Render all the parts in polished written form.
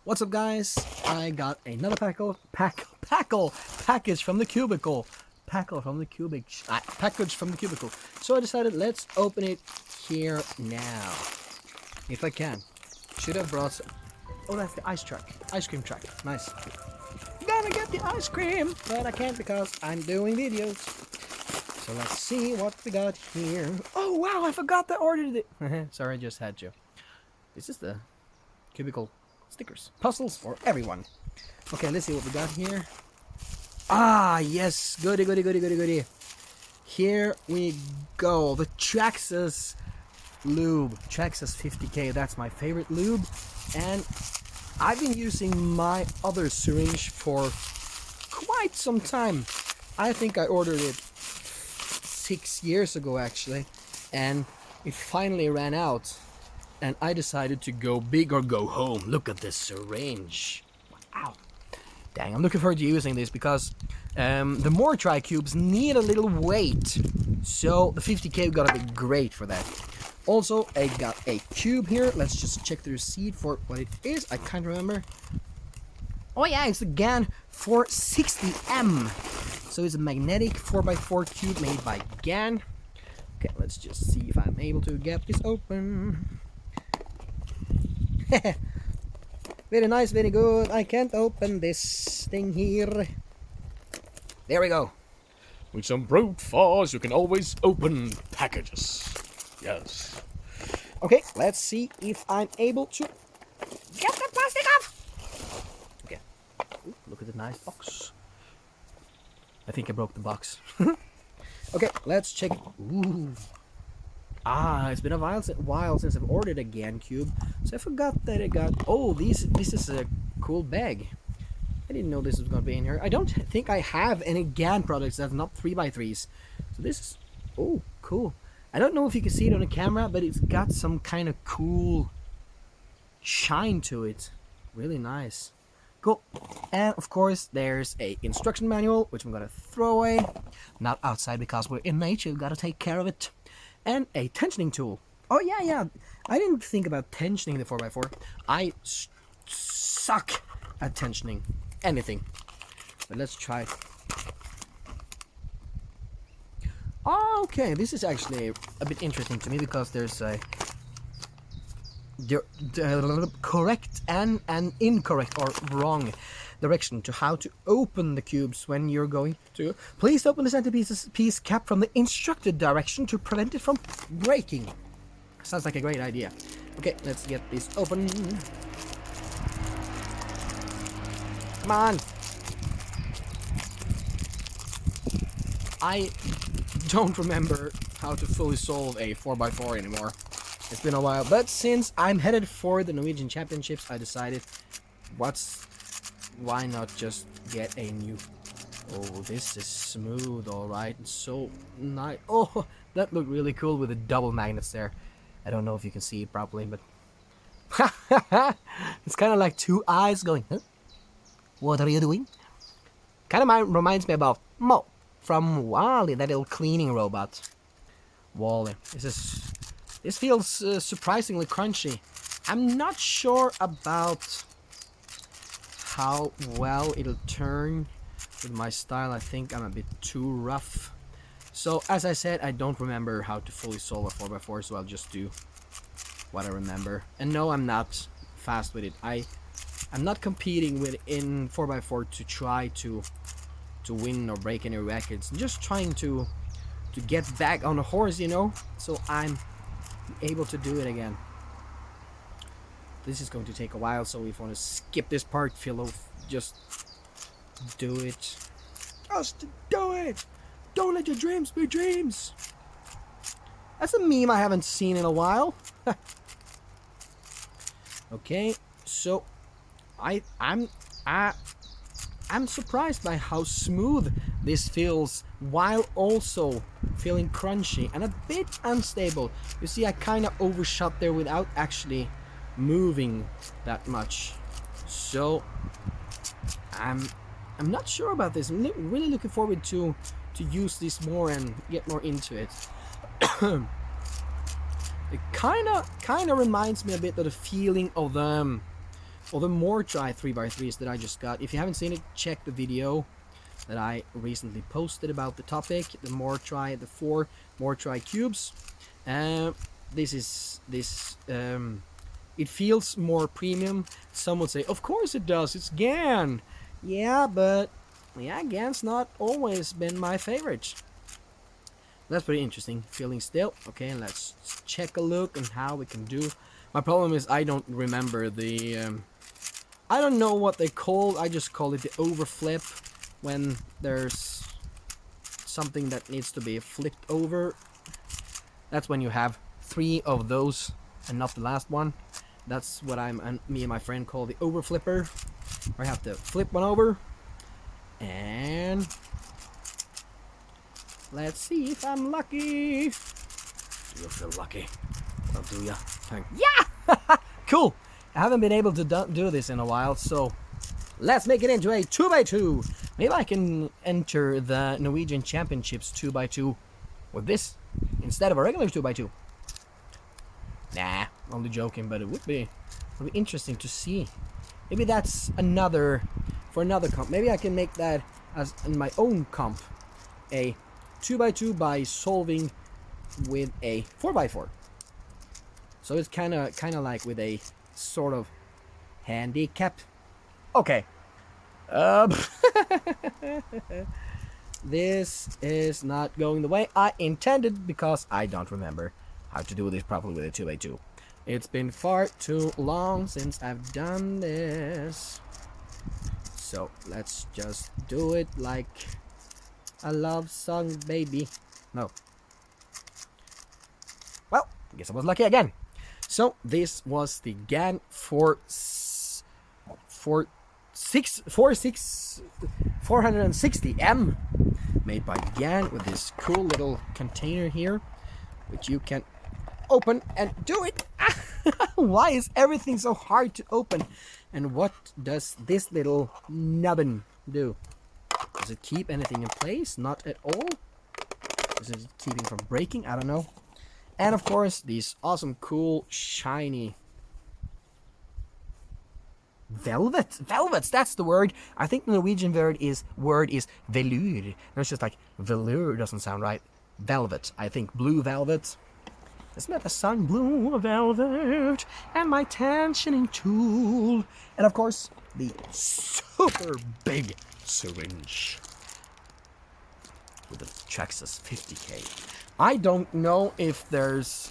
What's up, guys? I got another package from the Cubicle. Package from the Cubicle. So I decided let's open it here now. If I can. Should have brought some. Oh, that's the ice cream truck. Nice. Gonna get the ice cream, but I can't because I'm doing videos. So let's see what we got here. Oh wow, I forgot to order it. Sorry, I just had to. This is the Cubicle stickers. Puzzles for everyone. Okay, let's see what we got here. Ah, yes. Goody. Here we go. The Traxxas lube. Traxxas 50K. That's my favorite lube. And I've been using my other syringe for quite some time. I think I ordered it 6 years ago, actually. And it finally ran out. And I decided to go big or go home. Look at this syringe. Wow. Dang, I'm looking forward to using this because the more tri-cubes need a little weight. So the 50K gotta be great for that. Also, I got a cube here. Let's just check the receipt for what it is. I can't remember. Oh yeah, it's a GAN 460M. So it's a magnetic 4x4 cube made by GAN. Okay, let's just see if I'm able to get this open. Very nice, very good. I can't open this thing here. There we go. With some brute force, you can always open packages. Yes. Okay, let's see if I'm able to get the plastic off. Okay. Ooh, look at the nice box. I think I broke the box. Okay, let's check it. Ooh. Ah, it's been a while since I've ordered a GAN cube, so I forgot that I got. Oh, this is a cool bag. I didn't know this was gonna be in here. I don't think I have any GAN products that's not 3x3s. So this is cool. I don't know if you can see it on the camera, but it's got some kind of cool shine to it. Really nice. Cool. And of course, there's a instruction manual, which I'm gonna throw away. Not outside because we're in nature. We've gotta take care of it. And a tensioning tool. Oh yeah. I didn't think about tensioning the 4x4. I suck at tensioning anything. But let's try it. Okay, this is actually a bit interesting to me because there's a correct and incorrect or wrong direction to how to open the cubes when you're going to. Please open the centerpiece cap from the instructed direction to prevent it from breaking. Sounds like a great idea. Okay, let's get this open. Come on. I don't remember how to fully solve a 4x4 anymore. It's been a while, but since I'm headed for the Norwegian Championships, I decided why not just get a new. Oh, this is smooth, alright. So nice. Oh, that looked really cool with the double magnets there. I don't know if you can see it properly, but it's kind of like two eyes going, huh? What are you doing? Kind of reminds me about Mo from Wally, that little cleaning robot. Wally. This feels surprisingly crunchy. I'm not sure about how well it'll turn with my style. I think I'm a bit too rough. So as I said, I don't remember how to fully solve a 4x4, so I'll just do what I remember. And no, I'm not fast with it. I'm not competing with in 4x4 to try to win or break any records. I'm just trying to get back on the horse, you know, so I'm able to do it again. This is going to take a while, so if you want to skip this part, just do it. Just do it! Don't let your dreams be dreams! That's a meme I haven't seen in a while. Okay, so I'm surprised by how smooth this feels while also feeling crunchy and a bit unstable. You see, I kind of overshot there without actually moving that much. So I'm not sure about this. I'm really looking forward to use this more and get more into it. It kind of reminds me a bit of the feeling of or the more try 3x3s that I just got. If you haven't seen it, check the video that I recently posted about the topic, the more try, the 4 more try cubes. It feels more premium. Some would say, of course it does, it's GAN. Yeah, but yeah, GAN's not always been my favorite. That's pretty interesting feeling still. Okay, let's check a look on how we can do. My problem is I don't remember the I don't know what they call. I just call it the overflip, when there's something that needs to be flipped over. That's when you have 3 of those and not the last one. That's what me and my friend call the overflipper. I have to flip one over, and let's see if I'm lucky. You feel lucky? Well, do ya? Yeah! Cool! I haven't been able to do this in a while, so let's make it into a 2x2. Maybe I can enter the Norwegian Championships 2x2 with this instead of a regular 2x2. Nah, only joking, but it would be interesting to see. Maybe that's for another comp. Maybe I can make that as in my own comp, a 2x2 by solving with a 4x4. So it's kind of like with a sort of handicap. Okay. This is not going the way I intended, because I don't remember how to do this properly with a 2x2. It's been far too long since I've done this. So let's just do it like a love song, baby. No. Well, I guess I was lucky again. So this was the GAN 460M made by GAN, with this cool little container here, which you can open and do it. Why is everything so hard to open? And what does this little nubbin do? Does it keep anything in place? Not at all. Is it keeping from breaking? I don't know. And of course, these awesome, cool, shiny velvets, that's the word. I think the Norwegian word is velour. It's just like velour doesn't sound right. Velvet, I think blue velvet. Isn't that the sun? Blue velvet and my tensioning tool. And of course, the super big syringe with the Traxxas 50K. I don't know if there's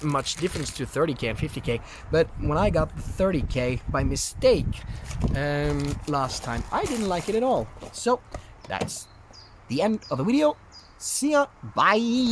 much difference to 30K and 50K, but when I got the 30K by mistake last time, I didn't like it at all. So that's the end of the video. See ya, bye.